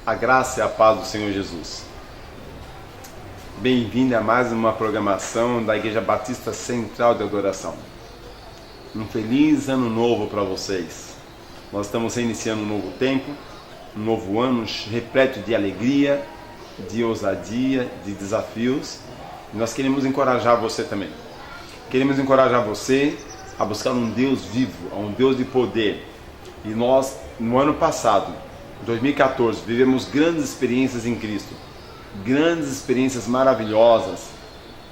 A graça e a paz do Senhor Jesus. Bem-vindo a mais uma programação da Igreja Batista Central de Adoração. Um feliz ano novo para vocês. Nós estamos iniciando um novo tempo, um novo ano repleto de alegria, de ousadia, de desafios. E nós queremos encorajar você também. Queremos encorajar você a buscar um Deus vivo, um Deus de poder. E nós, no ano passado, 2014, vivemos grandes experiências em Cristo, grandes experiências maravilhosas.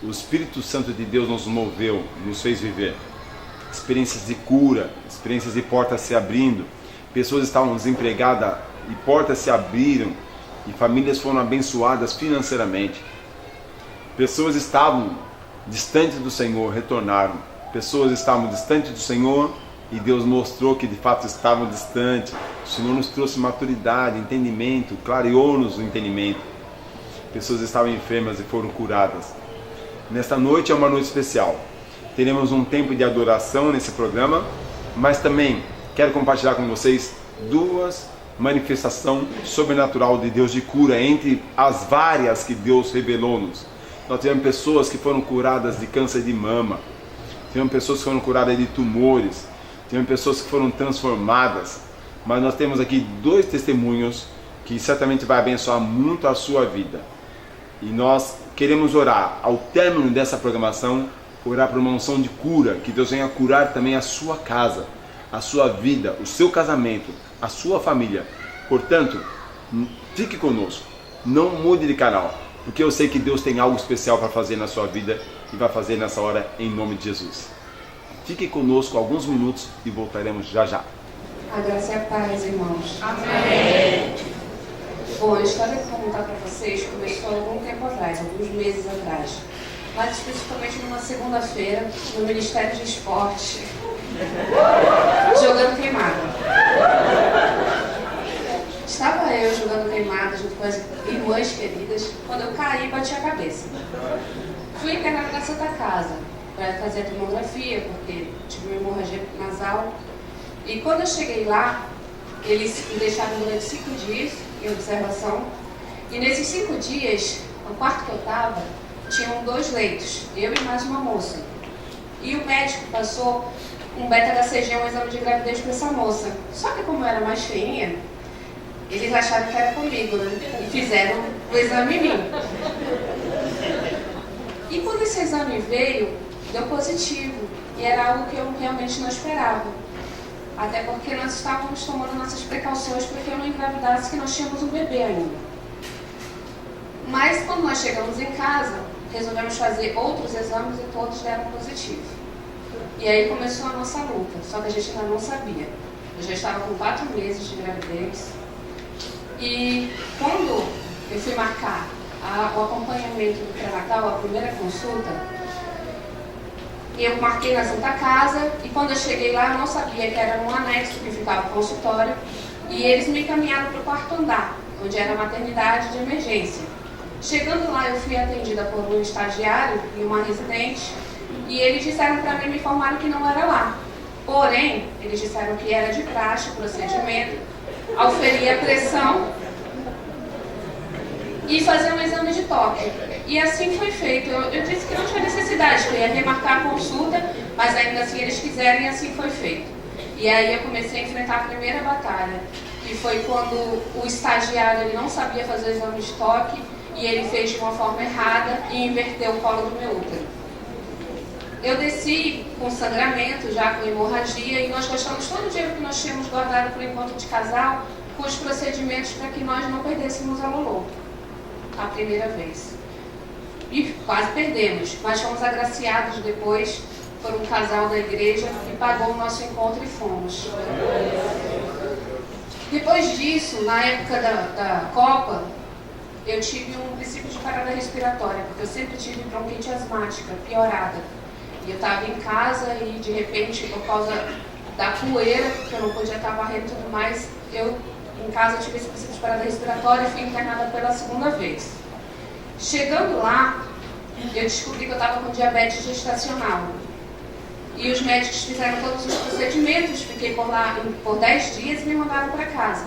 O Espírito Santo de Deus nos moveu, nos fez viver experiências de cura, experiências de portas se abrindo. Pessoas estavam desempregadas e portas se abriram e famílias foram abençoadas financeiramente. Pessoas estavam distantes do Senhor, retornaram. Pessoas estavam distantes do Senhor e Deus mostrou que de fato estavam distantes. O Senhor nos trouxe maturidade, entendimento, clareou-nos o entendimento. Pessoas estavam enfermas e foram curadas. Nesta noite é uma noite especial. Teremos um tempo de adoração nesse programa, mas também quero compartilhar com vocês duas manifestações sobrenatural de Deus de cura entre as várias que Deus revelou-nos. Nós tivemos pessoas que foram curadas de câncer de mama, tivemos pessoas que foram curadas de tumores, tivemos pessoas que foram transformadas, mas nós temos aqui dois testemunhos que certamente vai abençoar muito a sua vida. E nós queremos orar, ao término dessa programação, orar por uma unção de cura, que Deus venha curar também a sua casa, a sua vida, o seu casamento, a sua família. Portanto, fique conosco, não mude de canal, porque eu sei que Deus tem algo especial para fazer na sua vida e vai fazer nessa hora em nome de Jesus. Fique conosco alguns minutos e voltaremos já já. A graça e a paz, irmãos. Amém. Bom, a história que eu vou contar para vocês começou há algum tempo atrás, alguns meses atrás. Mais especificamente numa segunda-feira, no Ministério de Esporte, jogando queimada. Estava eu jogando queimada junto com as irmãs queridas, quando eu caí e bati a cabeça. Fui internada na Santa Casa para fazer a tomografia, porque tive uma hemorragia nasal. E quando eu cheguei lá, eles me deixaram durante 5 dias em observação. E nesses 5 dias, no quarto que eu estava, tinham 2 leitos, eu e mais uma moça. E o médico passou um beta-HCG, um exame de gravidez para essa moça. Só que como eu era mais feinha, eles acharam que era comigo, né? E fizeram o exame em mim. E quando esse exame veio, deu positivo. E era algo que eu realmente não esperava. Até porque nós estávamos tomando nossas precauções para que eu não engravidasse, que nós tínhamos um bebê ainda. Mas quando nós chegamos em casa, resolvemos fazer outros exames e todos deram positivo. E aí começou a nossa luta, só que a gente ainda não sabia. Eu já estava com 4 meses de gravidez. E quando eu fui marcar o acompanhamento do pré-natal, a primeira consulta, eu marquei na Santa Casa e quando eu cheguei lá eu não sabia que era um anexo que ficava o consultório e eles me encaminharam para o quarto andar, onde era a maternidade de emergência. Chegando lá eu fui atendida por um estagiário e uma residente e eles disseram para mim, me informaram que não era lá. Porém, eles disseram que era de praxe o procedimento, auferir a pressão e fazer um exame de toque. E assim foi feito. Eu disse que não tinha necessidade, que eu ia remarcar a consulta, mas ainda assim eles quiseram e assim foi feito. E aí eu comecei a enfrentar a primeira batalha, que foi quando o estagiário ele não sabia fazer o exame de toque e ele fez de uma forma errada e inverteu o colo do meu útero. Eu desci com sangramento, já com hemorragia, e nós gastamos todo o dinheiro que nós tínhamos guardado para o encontro de casal com os procedimentos para que nós não perdêssemos a Lolo a primeira vez. E quase perdemos, mas fomos agraciados depois por um casal da igreja que pagou o nosso encontro e fomos. Depois disso, na época da Copa, eu tive um princípio de parada respiratória, porque eu sempre tive bronquite asmática piorada. E eu estava em casa e de repente, por causa da poeira, que eu não podia estar varrendo e tudo mais, eu em casa tive esse princípio de parada respiratória e fui internada pela segunda vez. Chegando lá, eu descobri que eu estava com diabetes gestacional. E os médicos fizeram todos os procedimentos, fiquei por lá por 10 dias e me mandaram para casa.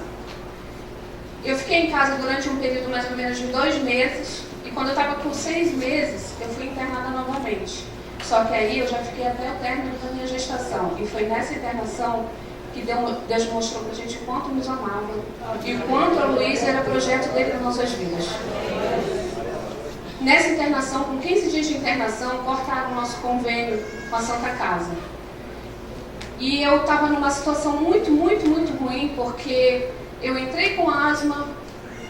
Eu fiquei em casa durante um período mais ou menos de 2 meses, e quando eu estava com 6 meses, eu fui internada novamente. Só que aí eu já fiquei até o término da minha gestação, e foi nessa internação que Deus mostrou pra gente o quanto nos amava, e o quanto a Luísa era projeto dele nas nossas vidas. Nessa internação, com 15 dias de internação, cortaram o nosso convênio com a Santa Casa. E eu estava numa situação muito ruim, porque eu entrei com asma,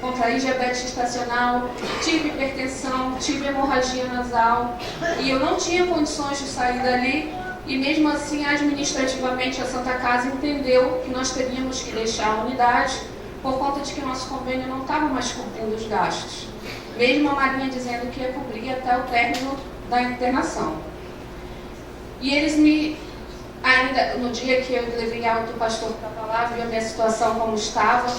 contraí diabetes gestacional, tive hipertensão, tive hemorragia nasal, e eu não tinha condições de sair dali, e mesmo assim, administrativamente, a Santa Casa entendeu que nós teríamos que deixar a unidade por conta de que o nosso convênio não estava mais cobrindo os gastos. Mesmo a Marinha dizendo que ia cobrir até o término da internação. E eles ainda no dia que eu levei alto o pastor para a palavra, viu a minha situação como estava,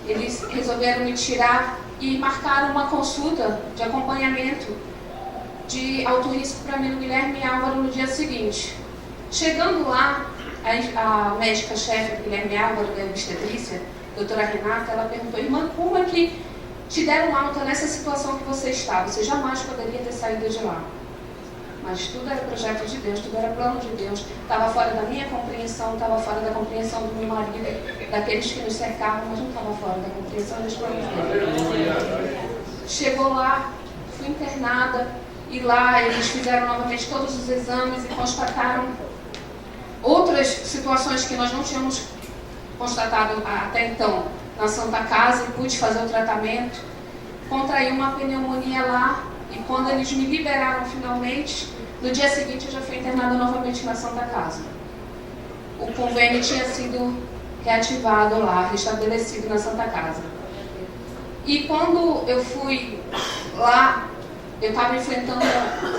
eles resolveram me tirar e marcaram uma consulta de acompanhamento de alto risco para mim, Guilherme Álvaro, no dia seguinte. Chegando lá, a médica-chefe Guilherme Álvaro, da obstetrícia, doutora Renata, ela perguntou: irmã, como é que te deram alta nessa situação que você está? Você jamais poderia ter saído de lá. Mas tudo era projeto de Deus, tudo era plano de Deus. Estava fora da minha compreensão, estava fora da compreensão do meu marido, daqueles que nos cercavam, mas não estava fora da compreensão dos planos dele. Chegou lá, fui internada, e lá eles fizeram novamente todos os exames e constataram outras situações que nós não tínhamos constatado até então na Santa Casa, e pude fazer o tratamento. Contraí uma pneumonia lá, e quando eles me liberaram finalmente, no dia seguinte eu já fui internada novamente na Santa Casa. O convênio tinha sido reativado lá, restabelecido na Santa Casa. E quando eu fui lá, eu estava enfrentando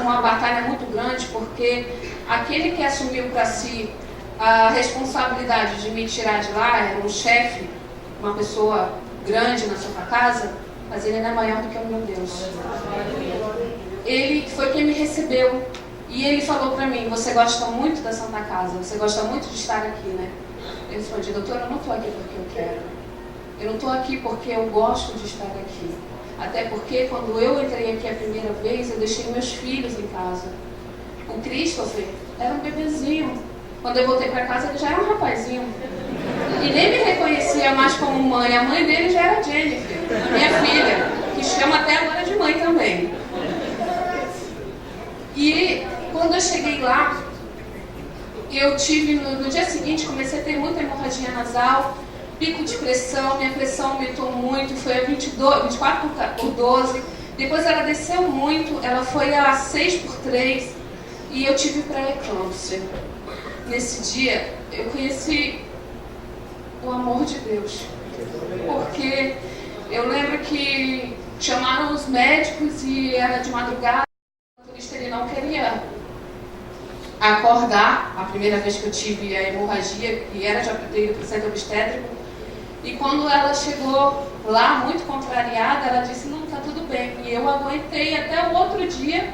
uma batalha muito grande, porque aquele que assumiu para si a responsabilidade de me tirar de lá era um chefe, uma pessoa grande na Santa Casa, mas ele não é maior do que o meu Deus. Ele foi quem me recebeu, e ele falou para mim: você gosta muito da Santa Casa, você gosta muito de estar aqui, né? Eu respondi: doutora, eu não estou aqui porque eu quero. Eu não estou aqui porque eu gosto de estar aqui. Até porque quando eu entrei aqui a primeira vez, eu deixei meus filhos em casa. O Christopher era um bebezinho. Quando eu voltei para casa, ele já era um rapazinho. E nem me reconhecia mais como mãe. A mãe dele já era a Jennifer, minha filha, que chama até agora de mãe também. E quando eu cheguei lá, eu tive, no dia seguinte, comecei a ter muita hemorragia nasal, pico de pressão, minha pressão aumentou muito, foi a 24/12, depois ela desceu muito, ela foi a 6/3, e eu tive pré-eclâmpsia. Nesse dia, eu conheci o amor de Deus, porque eu lembro que chamaram os médicos e era de madrugada, o motorista ele não queria acordar, a primeira vez que eu tive a hemorragia, e era já para o centro obstétrico, e quando ela chegou lá, muito contrariada, ela disse: não, tá tudo bem, e eu aguentei até o outro dia,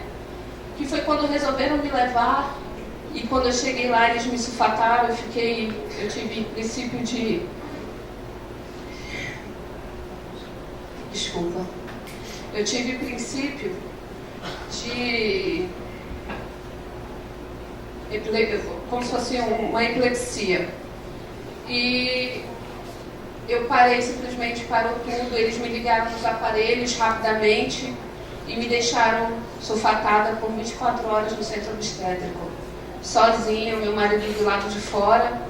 que foi quando resolveram me levar. E quando eu cheguei lá, eles me sulfataram, eu tive princípio de... Desculpa. Eu tive princípio de... como se fosse uma epilepsia. E eu parei, simplesmente parou tudo, eles me ligaram nos aparelhos rapidamente e me deixaram sulfatada por 24 horas no centro obstétrico. Sozinha, meu marido do lado de fora.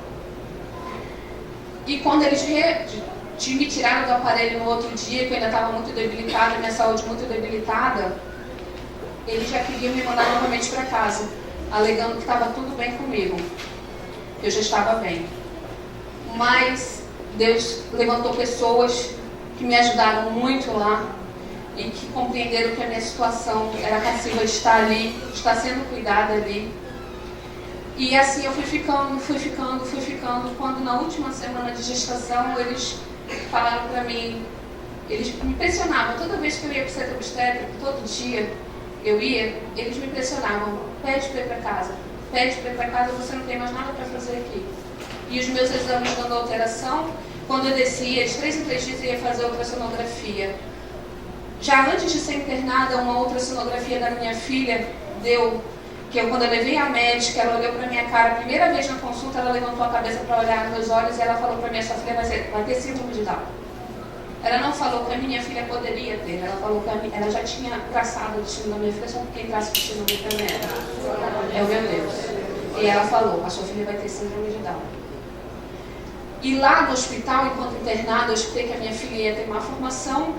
E quando eles me tiraram do aparelho no outro dia, que eu ainda estava muito debilitada, minha saúde muito debilitada, eles já queriam me mandar novamente para casa, alegando que estava tudo bem comigo, eu já estava bem. Mas Deus levantou pessoas que me ajudaram muito lá e que compreenderam que a minha situação era passível de estar ali, estar sendo cuidada ali. E assim eu fui ficando, quando na última semana de gestação eles falaram para mim, eles me pressionavam, toda vez que eu ia para o centro obstétrico, todo dia eu ia, eles me pressionavam: pede para ir para casa, você não tem mais nada para fazer aqui. E os meus exames dando alteração, quando eu descia, de 3 em 3 dias eu ia fazer ultrassonografia. Já antes de ser internada, uma ultrassonografia da minha filha deu, que quando eu levei a médica, ela olhou para minha cara, a primeira vez na consulta, ela levantou a cabeça para olhar nos meus olhos e ela falou para mim, sua filha vai ter síndrome de Down. Ela não falou que a minha filha poderia ter, ela falou que ela já tinha traçado o destino da minha filha, só porque quem traça o destino da minha filha é o meu Deus. E ela falou, a sua filha vai ter síndrome de Down. E lá no hospital, enquanto internada, eu escutei que a minha filha ia ter má formação,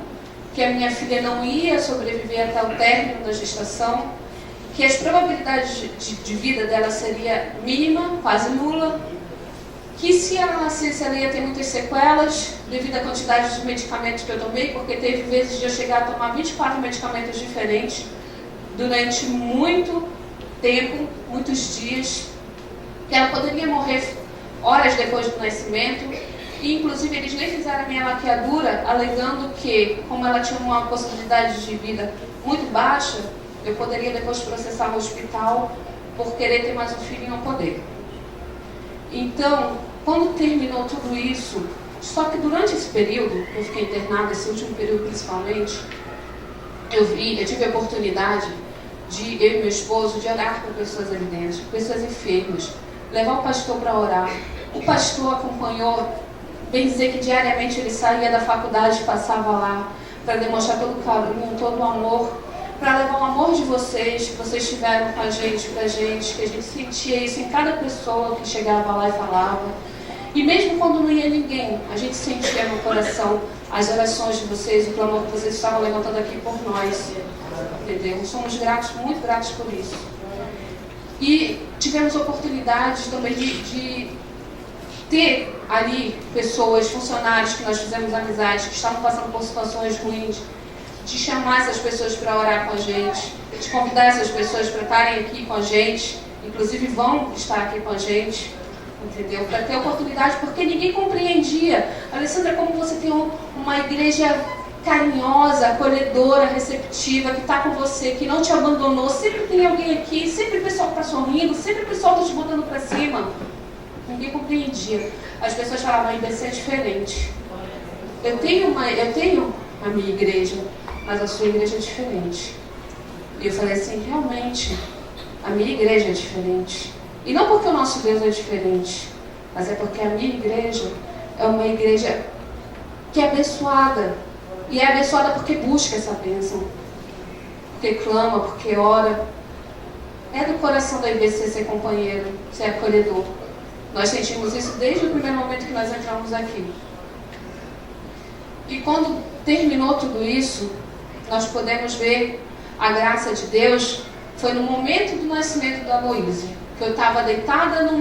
que a minha filha não ia sobreviver até o término da gestação, que as probabilidades de vida dela seria mínima, quase nula, que se ela nascesse ela ia ter muitas sequelas devido à quantidade de medicamentos que eu tomei, porque teve vezes de eu chegar a tomar 24 medicamentos diferentes durante muito tempo, muitos dias, que ela poderia morrer horas depois do nascimento. E, inclusive, eles nem fizeram a minha laqueadura, alegando que, como ela tinha uma possibilidade de vida muito baixa, eu poderia depois processar o hospital por querer ter mais um filho e não poder. Então, quando terminou tudo isso, só que durante esse período, eu fiquei internada, esse último período principalmente, eu tive a oportunidade de, eu e meu esposo, de orar por pessoas evidentes, pessoas enfermas, levar o pastor para orar. O pastor acompanhou, bem dizer que diariamente ele saía da faculdade e passava lá para demonstrar todo o carinho, todo o amor, para levar o amor de vocês, que vocês tiveram com a gente, pra gente, que a gente sentia isso em cada pessoa que chegava lá e falava. E mesmo quando não ia ninguém, a gente sentia no coração as orações de vocês, o clamor que vocês estavam levantando aqui por nós. Entendeu? Somos gratos, muito gratos por isso. E tivemos oportunidades também de ter ali pessoas, funcionários que nós fizemos amizade, que estavam passando por situações ruins, de chamar essas pessoas para orar com a gente, de convidar essas pessoas para estarem aqui com a gente, inclusive vão estar aqui com a gente, entendeu? Para ter oportunidade, porque ninguém compreendia. Alessandra, como você tem uma igreja carinhosa, acolhedora, receptiva, que está com você, que não te abandonou, sempre tem alguém aqui, sempre o pessoal está sorrindo, sempre o pessoal está te botando para cima. Ninguém compreendia. As pessoas falavam, a IBC é diferente. Eu tenho a minha igreja, mas a sua igreja é diferente. E eu falei assim, realmente, a minha igreja é diferente. E não porque o nosso Deus é diferente, mas é porque a minha igreja é uma igreja que é abençoada. E é abençoada porque busca essa bênção. Porque clama, porque ora. É do coração da IBC ser companheiro, ser acolhedor. Nós sentimos isso desde o primeiro momento que nós entramos aqui. E quando terminou tudo isso, nós podemos ver a graça de Deus. Foi no momento do nascimento da Moise, que eu estava deitada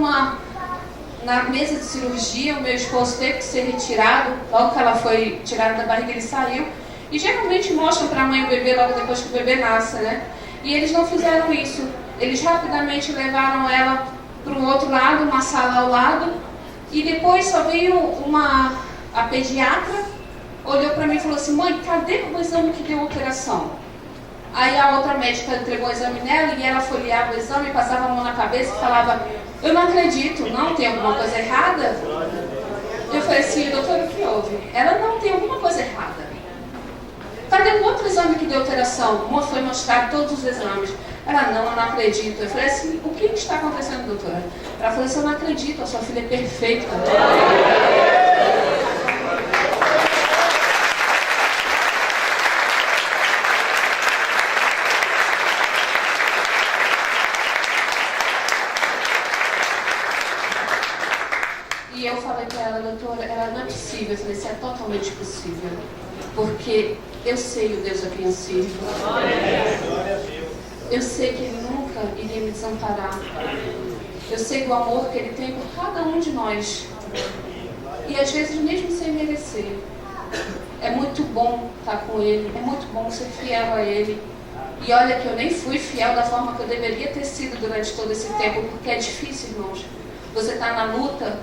na mesa de cirurgia, o meu esposo teve que ser retirado. Logo que ela foi tirada da barriga, ele saiu. E geralmente mostram para a mãe o bebê logo depois que o bebê nasce, né? E eles não fizeram isso. Eles rapidamente levaram ela para um outro lado, uma sala ao lado. E depois só veio a pediatra, olhou para mim e falou assim, mãe, cadê o exame que deu a operação? Aí a outra médica entregou o exame nela e ela folheava o exame, passava a mão na cabeça e falava, eu não acredito, não, tem alguma coisa errada? Eu falei assim, doutora, o que houve? Ela não tem alguma coisa errada. Cadê o outro exame que deu alteração? Foi mostrar todos os exames. Ela, não, eu não acredito. Eu falei assim, o que está acontecendo, doutora? Ela falou assim, eu não acredito, a sua filha é perfeita. E eu falei para ela, doutora, ela não é possível. Eu falei, isso é totalmente possível. Porque eu sei o Deus a quem eu sirvo. Eu sei que Ele nunca iria me desamparar. Eu sei do amor que Ele tem por cada um de nós. E às vezes mesmo sem merecer. É muito bom estar com Ele. É muito bom ser fiel a Ele. E olha que eu nem fui fiel da forma que eu deveria ter sido durante todo esse tempo. Porque é difícil, irmãos. Você está na luta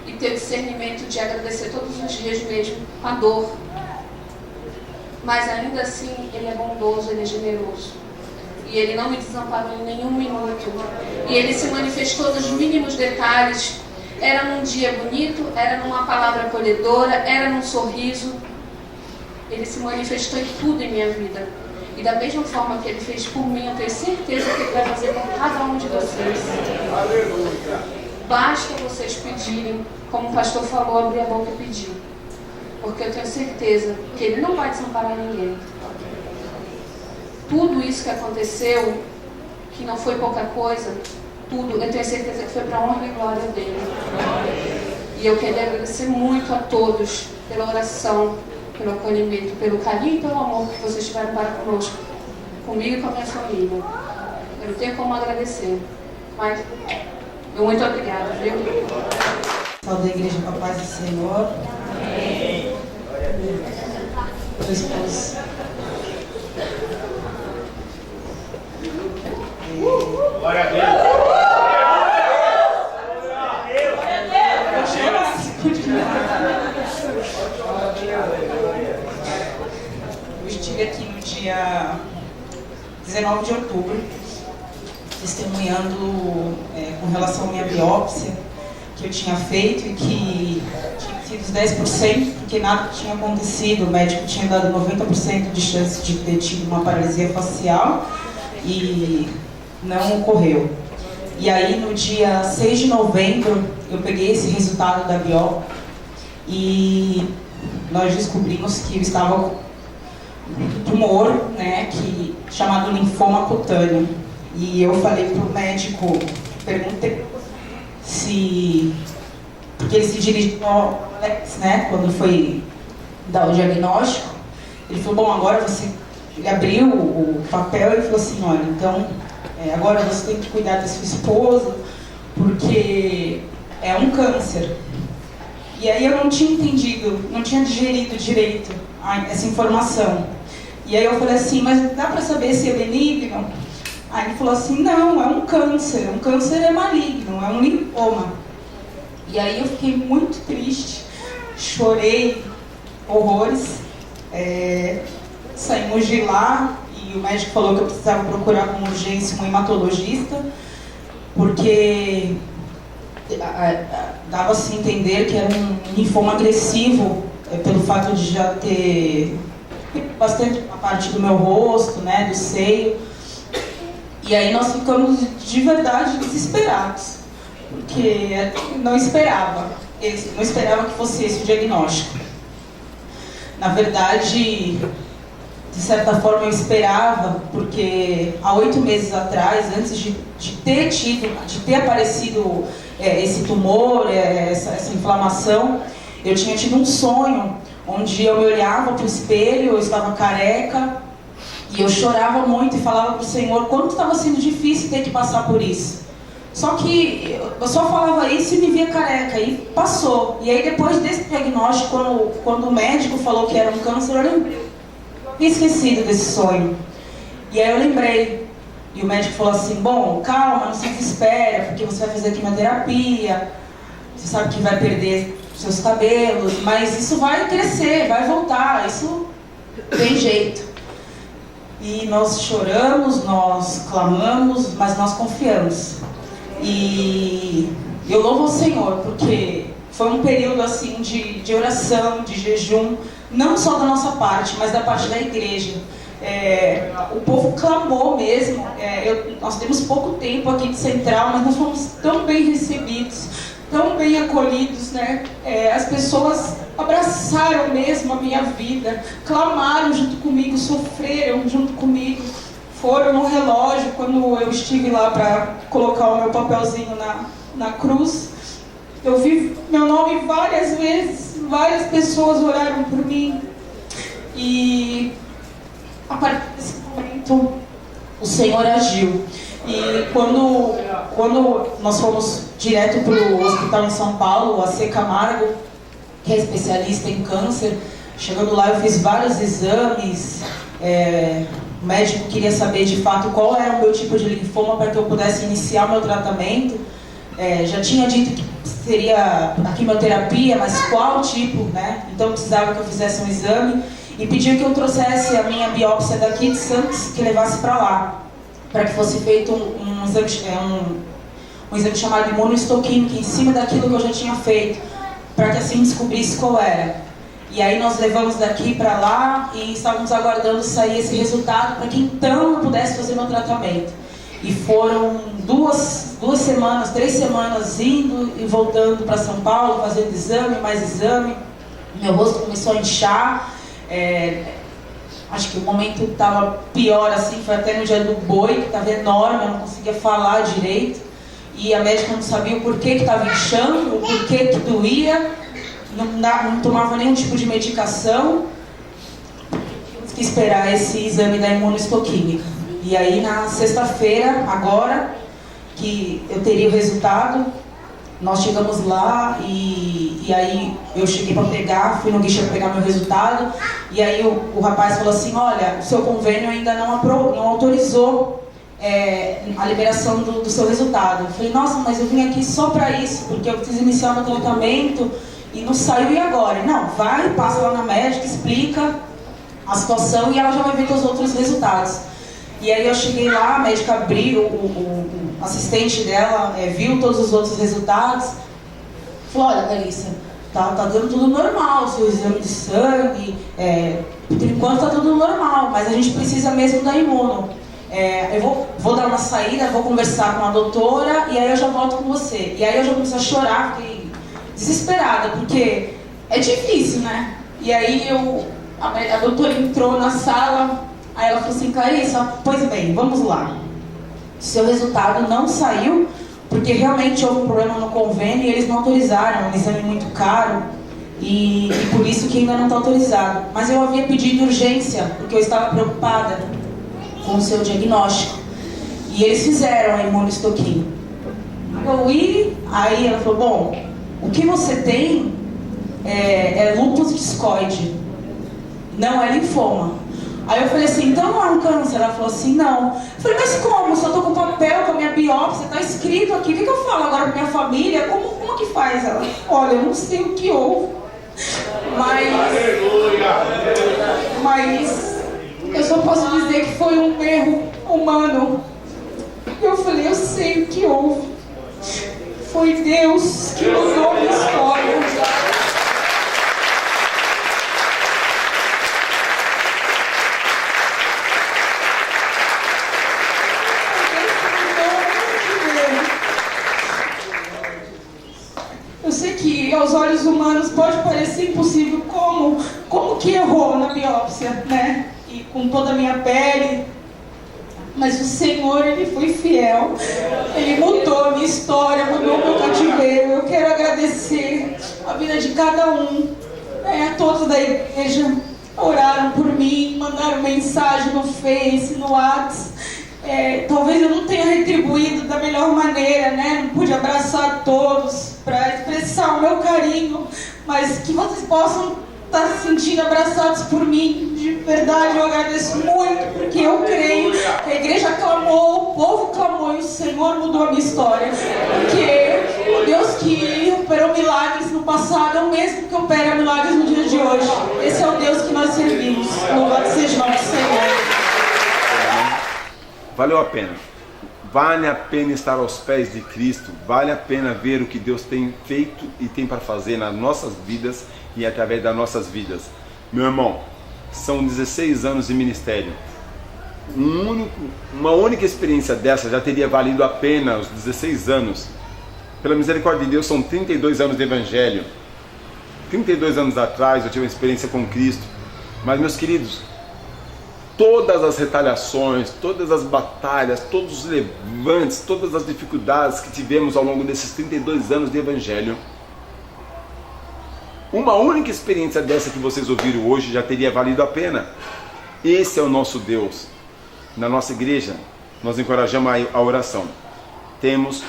e ter o discernimento de agradecer todos os dias mesmo com a dor. Mas ainda assim, Ele é bondoso, Ele é generoso. E Ele não me desamparou em nenhum minuto. E Ele se manifestou nos mínimos detalhes. era num dia bonito, era numa palavra acolhedora, era num sorriso. Ele se manifestou em tudo em minha vida. E da mesma forma que ele fez por mim, eu tenho certeza que ele vai fazer com cada um de vocês. Basta vocês pedirem, como o pastor falou, abrir a boca e pedir. Porque eu tenho certeza que ele não vai desamparar ninguém. Tudo isso que aconteceu, que não foi pouca coisa, tudo, eu tenho certeza que foi para a honra e glória dele. E eu quero agradecer muito a todos pela oração, pelo acolhimento, pelo carinho e pelo amor que vocês tiveram para conosco, comigo e com a minha família. Eu não tenho como agradecer, mas muito obrigada, viu? Saúde da igreja com a paz do Senhor. Amém. Meu esposo. Glória a Deus. Eu estive aqui no dia 19 de outubro, testemunhando com relação à minha biópsia que eu tinha feito e que tinha sido 10%, porque nada tinha acontecido. O médico tinha dado 90% de chance de ter tido uma paralisia facial e não ocorreu. E aí, no dia 6 de novembro, eu peguei esse resultado da biópsia e nós descobrimos que eu estava com um tumor, né, chamado linfoma cutâneo. E eu falei para o médico, perguntei se... porque ele se dirigiu ao Alex, né, quando foi dar o diagnóstico. Ele falou, bom, agora você... Ele abriu o papel e falou assim, olha, então, agora você tem que cuidar da sua esposa, porque é um câncer. E aí eu não tinha entendido, não tinha digerido direito essa informação. E aí eu falei assim, mas dá para saber se é benigno? Aí ele falou assim, não, é um câncer é maligno, é um linfoma. E aí eu fiquei muito triste, chorei horrores, saímos de lá e o médico falou que eu precisava procurar com urgência um hematologista, porque dava-se a entender que era um linfoma agressivo, pelo fato de já ter bastante a parte do meu rosto, né, do seio. E aí nós ficamos de verdade desesperados, porque não esperava que fosse esse o diagnóstico. Na verdade, de certa forma eu esperava, porque há 8 meses atrás, antes de ter aparecido esse tumor, essa inflamação, eu tinha tido um sonho onde eu me olhava para o espelho, eu estava careca, e eu chorava muito e falava para o Senhor quanto estava sendo difícil ter que passar por isso. Só que eu só falava isso e me via careca, e passou. E aí depois desse diagnóstico, quando o médico falou que era um câncer, eu lembrei. Eu havia esquecido desse sonho. E aí eu lembrei. E o médico falou assim, bom, calma, não se desespera, porque você vai fazer quimioterapia, você sabe que vai perder seus cabelos, mas isso vai crescer, vai voltar, isso tem jeito. E nós choramos, nós clamamos, mas nós confiamos. E eu louvo ao Senhor, porque foi um período assim de oração, de jejum, não só da nossa parte, mas da parte da igreja. O povo clamou mesmo. Nós temos pouco tempo aqui de Central, mas nós fomos tão bem recebidos, tão bem acolhidos, né? As pessoas abraçaram mesmo a minha vida, clamaram junto comigo, sofreram junto comigo, foram no relógio quando eu estive lá para colocar o meu papelzinho na cruz. Eu vi meu nome várias vezes, várias pessoas oraram por mim, e a partir desse momento o Senhor agiu. E quando nós fomos direto para o hospital em São Paulo, a C. Camargo, que é especialista em câncer, chegando lá eu fiz vários exames, o médico queria saber de fato qual era o meu tipo de linfoma para que eu pudesse iniciar o meu tratamento. Já tinha dito que seria a quimioterapia, mas qual tipo, né? Então precisava que eu fizesse um exame e pediu que eu trouxesse a minha biópsia daqui de Santos, que levasse para lá, para que fosse feito um um exame chamado imunohistoquímica, em cima daquilo que eu já tinha feito, para que assim descobrisse qual era. E aí nós levamos daqui para lá e estávamos aguardando sair esse resultado para que então eu pudesse fazer meu tratamento. E foram duas semanas, 3 semanas indo e voltando para São Paulo, fazendo exame, mais exame. Meu rosto começou a inchar. Acho que o momento estava pior, assim, foi até no dia do boi, que estava enorme, eu não conseguia falar direito. E a médica não sabia o porquê que estava inchando, o porquê que doía, não tomava nenhum tipo de medicação. Tínhamos que esperar esse exame da imunohistoquímica. E aí na sexta-feira, agora, que eu teria o resultado, nós chegamos lá e aí eu cheguei para pegar, fui no guichê para pegar meu resultado, e aí o rapaz falou assim, olha, o seu convênio ainda não autorizou a liberação do seu resultado. Eu falei, nossa, mas eu vim aqui só para isso, porque eu preciso iniciar meu tratamento e não saiu, e agora? Não, vai, passa lá na médica, explica a situação e ela já vai ver os outros resultados. E aí eu cheguei lá, a médica abriu, o assistente dela viu todos os outros resultados. Falou, olha, Thalissa, tá dando tudo normal, seu exame de sangue, por enquanto tá tudo normal, mas a gente precisa mesmo da imuno. Eu vou dar uma saída, vou conversar com a doutora e aí eu já volto com você. E aí eu já comecei a chorar, fiquei desesperada, porque é difícil, né? E aí a doutora entrou na sala. Aí ela falou assim, Clarissa, pois bem, vamos lá. Seu resultado não saiu, porque realmente houve um problema no convênio e eles não autorizaram, um exame muito caro, e por isso que ainda não está autorizado. Mas eu havia pedido urgência, porque eu estava preocupada com o seu diagnóstico. E eles fizeram a imunohistoquímica. Aí ela falou, bom, o que você tem é lúpus discoide, não é linfoma. Aí eu falei assim, então não é um câncer? Ela falou assim, não. Eu falei, mas como? Se eu tô com papel, com a minha biópsia, tá escrito aqui, o que eu falo agora pra minha família? Como que faz? Ela, olha, eu não sei o que houve, mas eu só posso dizer que foi um erro humano. Eu falei, eu sei o que houve. Foi Deus que mudou a minha história. Aos olhos humanos pode parecer impossível, como que errou na biópsia, né? E com toda a minha pele, mas o Senhor, Ele foi fiel, Ele mudou a minha história, mudou o meu cativeiro. Eu quero agradecer a vida de cada um, a todos da igreja, oraram por mim, mandaram mensagem no Face, no WhatsApp. Talvez eu não tenha retribuído da melhor maneira, né? Não pude abraçar todos para expressar o meu carinho, mas que vocês possam estar se sentindo abraçados por mim. De verdade, eu agradeço muito, porque eu creio que a igreja clamou, o povo clamou e o Senhor mudou a minha história. Porque o Deus que operou milagres no passado é o mesmo que opera milagres no dia de hoje. Esse é o Deus que nós servimos. Louvado seja o nome do Senhor. Valeu a pena. Vale a pena estar aos pés de Cristo. Vale a pena ver o que Deus tem feito e tem para fazer nas nossas vidas e através das nossas vidas. Meu irmão, são 16 anos de ministério. Uma única experiência dessa já teria valido a pena os 16 anos. Pela misericórdia de Deus, são 32 anos de evangelho. 32 anos atrás eu tive uma experiência com Cristo. Mas, meus queridos, todas as retaliações, todas as batalhas, todos os levantes, todas as dificuldades que tivemos ao longo desses 32 anos de evangelho, uma única experiência dessa que vocês ouviram hoje já teria valido a pena. Esse é o nosso Deus. Na nossa igreja, nós encorajamos a oração. Temos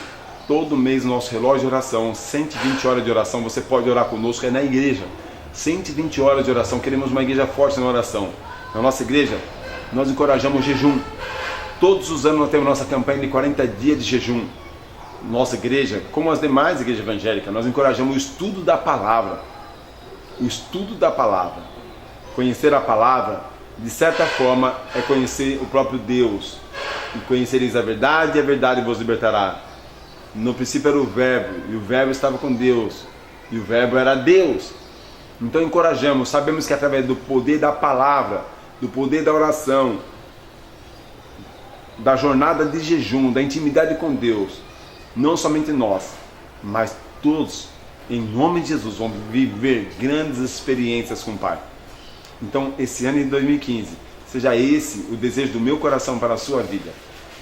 todo mês no nosso relógio de oração, 120 horas de oração. Você pode orar conosco, é na igreja. 120 horas de oração. Queremos uma igreja forte na oração. Na nossa igreja, nós encorajamos o jejum. Todos os anos nós temos nossa campanha de 40 dias de jejum. Nossa igreja, como as demais igrejas evangélicas, nós encorajamos o estudo da palavra. O estudo da palavra. Conhecer a palavra, de certa forma, é conhecer o próprio Deus. E conhecereis a verdade vos libertará. No princípio era o Verbo, e o Verbo estava com Deus, e o Verbo era Deus. Então encorajamos, sabemos que através do poder da palavra, do poder da oração, da jornada de jejum, da intimidade com Deus, não somente nós, mas todos, em nome de Jesus, vão viver grandes experiências com o Pai. Então, esse ano de 2015, seja esse o desejo do meu coração para a sua vida.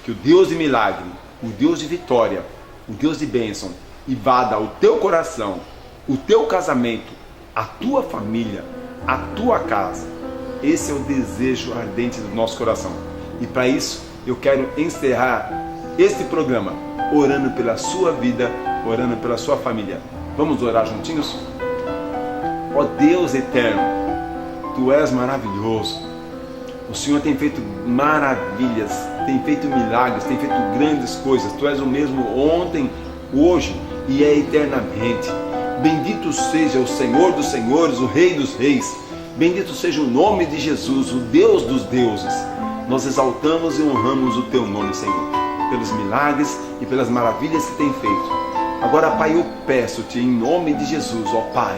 Que o Deus de milagre, o Deus de vitória, o Deus de bênção, invada o teu coração, o teu casamento, a tua família, a tua casa. Esse é o desejo ardente do nosso coração. E para isso, eu quero encerrar este programa orando pela sua vida, orando pela sua família. Vamos orar juntinhos? Ó Deus eterno, Tu és maravilhoso. O Senhor tem feito maravilhas, tem feito milagres, tem feito grandes coisas. Tu és o mesmo ontem, hoje e eternamente. Bendito seja o Senhor dos senhores, o Rei dos reis. Bendito seja o nome de Jesus, o Deus dos deuses. Nós exaltamos e honramos o Teu nome, Senhor, pelos milagres e pelas maravilhas que tem feito. Agora, Pai, eu peço-Te, em nome de Jesus, ó Pai,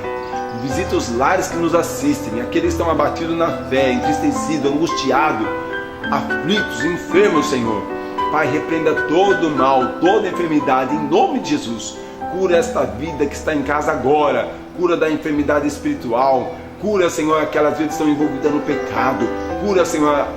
visita os lares que nos assistem, aqueles que estão abatidos na fé, entristecidos, angustiados, aflitos, enfermos, Senhor. Pai, repreenda todo o mal, toda enfermidade, em nome de Jesus. Cura esta vida que está em casa agora, cura da enfermidade espiritual, cura, Senhor, aquelas vidas que estão envolvidas no pecado, cura, Senhor,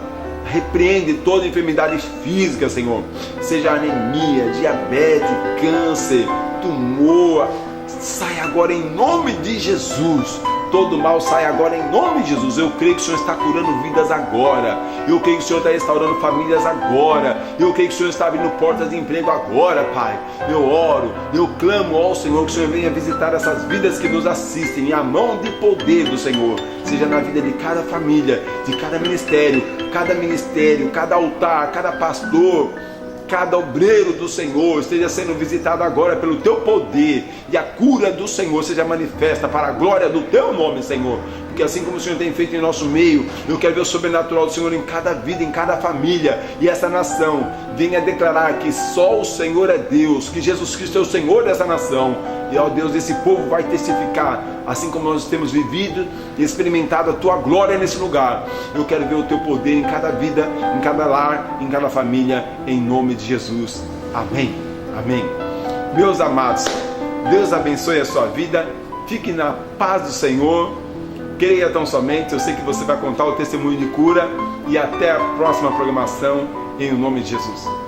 repreende toda enfermidade física, Senhor, seja anemia, diabetes, câncer, tumor, sai agora em nome de Jesus. Todo mal sai agora em nome de Jesus. Eu creio que o Senhor está curando vidas agora. Eu creio que o Senhor está restaurando famílias agora. Eu creio que o Senhor está abrindo portas de emprego agora, Pai. Eu oro, eu clamo ao Senhor que o Senhor venha visitar essas vidas que nos assistem. E a mão de poder do Senhor seja na vida de cada família, de cada ministério, cada altar, cada pastor, cada obreiro do Senhor esteja sendo visitado agora pelo Teu poder, e a cura do Senhor seja manifesta para a glória do Teu nome, Senhor. Porque assim como o Senhor tem feito em nosso meio, eu quero ver o sobrenatural do Senhor em cada vida, em cada família, e essa nação venha declarar que só o Senhor é Deus, que Jesus Cristo é o Senhor dessa nação. E ó Deus, esse povo vai testificar, assim como nós temos vivido e experimentado a Tua glória nesse lugar. Eu quero ver o Teu poder em cada vida, em cada lar, em cada família, em nome de Jesus. Amém. Amém. Meus amados, Deus abençoe a sua vida. Fique na paz do Senhor. Creia tão somente. Eu sei que você vai contar o testemunho de cura. E até a próxima programação, em nome de Jesus.